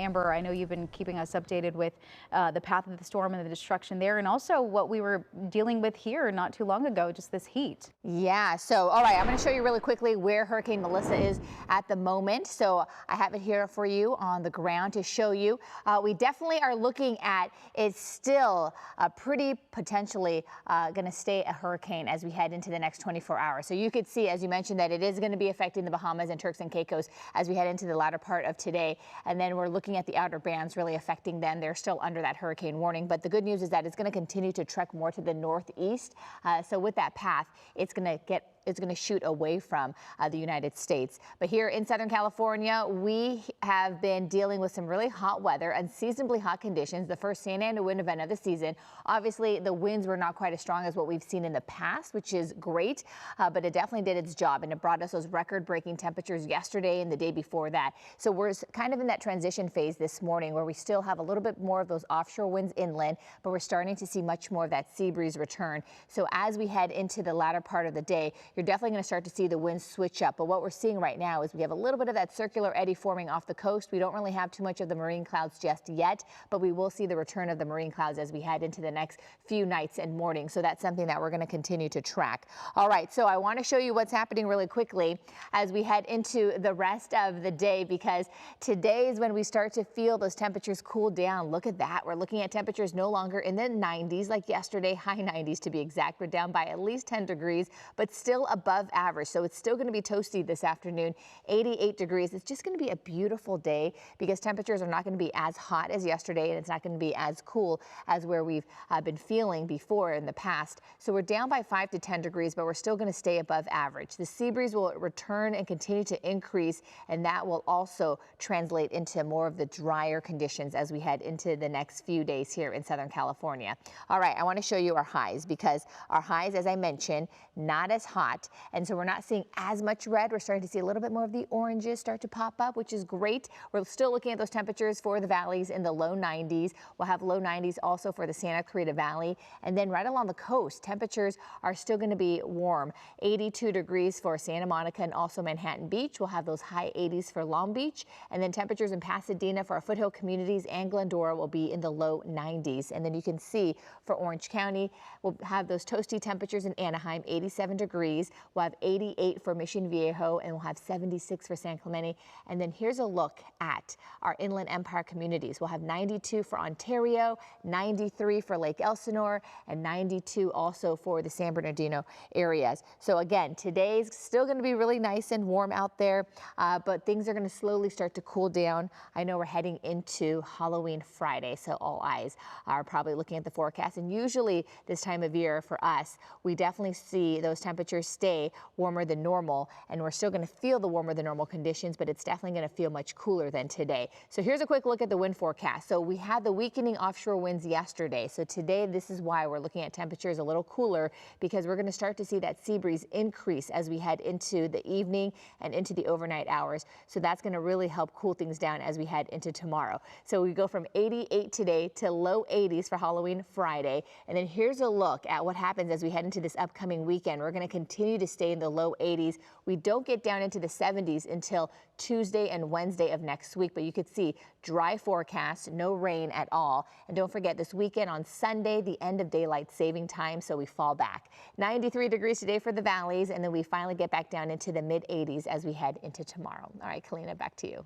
Amber, I know you've been keeping us updated with the path of the storm and the destruction there, and also what we were dealing with here not too long ago, just this heat. Yeah, so all right, I'm going to show you really quickly where Hurricane Melissa is at the moment. So I have it here for you on the ground to show you. We definitely are looking at it's still pretty potentially going to stay a hurricane as we head into the next 24 hours. So you could see, as you mentioned, that it is going to be affecting the Bahamas and Turks and Caicos as we head into the latter part of today. And then we're looking at the outer bands really affecting them. They're still under that hurricane warning. But the good news is that it's going to continue to trek more to the northeast. So with that path, it's going to shoot away from the United States. But here in Southern California, we have been dealing with some really hot weather, unseasonably hot conditions, the first Santa Ana wind event of the season. Obviously, the winds were not quite as strong as what we've seen in the past, which is great, but it definitely did its job, and it brought us those record-breaking temperatures yesterday and the day before that. So we're kind of in that transition phase this morning where we still have a little bit more of those offshore winds inland, but we're starting to see much more of that sea breeze return. So as we head into the latter part of the day, you're definitely going to start to see the winds switch up. But what we're seeing right now is we have a little bit of that circular eddy forming off the coast. We don't really have too much of the marine clouds just yet, but we will see the return of the marine clouds as we head into the next few nights and mornings. So that's something that we're going to continue to track. All right, so I want to show you what's happening really quickly as we head into the rest of the day, because today is when we start to feel those temperatures cool down. Look at that. We're looking at temperatures no longer in the 90s like yesterday, high 90s to be exact. We're down by at least 10 degrees, but still above average. So it's still going to be toasty this afternoon, 88 degrees. It's just going to be a beautiful day because temperatures are not going to be as hot as yesterday, and it's not going to be as cool as where we've been feeling before in the past. So we're down by 5 to 10 degrees, but we're still going to stay above average. The sea breeze will return and continue to increase, and that will also translate into more of the drier conditions as we head into the next few days here in Southern California. All right, I want to show you our highs because our highs, as I mentioned, not as hot, and so we're not seeing as much red. We're starting to see a little bit more of the oranges start to pop up, which is great. We're still looking at those temperatures for the valleys in the low 90s. We'll have low 90s also for the Santa Clarita Valley, and then right along the coast, temperatures are still going to be warm. 82 degrees for Santa Monica and also Manhattan Beach. We'll have those high 80s for Long Beach, and then temperatures in Pasadena for our foothill communities and Glendora will be in the low 90s. And then you can see for Orange County, we'll have those toasty temperatures in Anaheim, 87 degrees. We'll have 88 for Mission Viejo, and we'll have 76 for San Clemente. And then here's a look at our Inland Empire communities. We'll have 92 for Ontario, 93 for Lake Elsinore, and 92 also for the San Bernardino areas. So again, today's still going to be really nice and warm out there, but things are going to slowly start to cool down. I know we're heading into Halloween Friday, so all eyes are probably looking at the forecast. And usually this time of year for us, we definitely see those temperatures stay warmer than normal, and we're still going to feel the warmer than normal conditions, but it's definitely going to feel much cooler than today. So here's a quick look at the wind forecast. So we had the weakening offshore winds yesterday. So today, this is why we're looking at temperatures a little cooler, because we're going to start to see that sea breeze increase as we head into the evening and into the overnight hours. So that's going to really help cool things down as we head into tomorrow. So we go from 88 today to low 80s for Halloween Friday. And then here's a look at what happens as we head into this upcoming weekend. We're going to continue to stay in the low 80s. We don't get down into the 70s until Tuesday and Wednesday of next week, but you could see dry forecast, no rain at all. And don't forget this weekend on Sunday, the end of daylight saving time, so we fall back. 93 degrees today for the valleys, and then we finally get back down into the mid 80s as we head into tomorrow. All right, Kalina, back to you.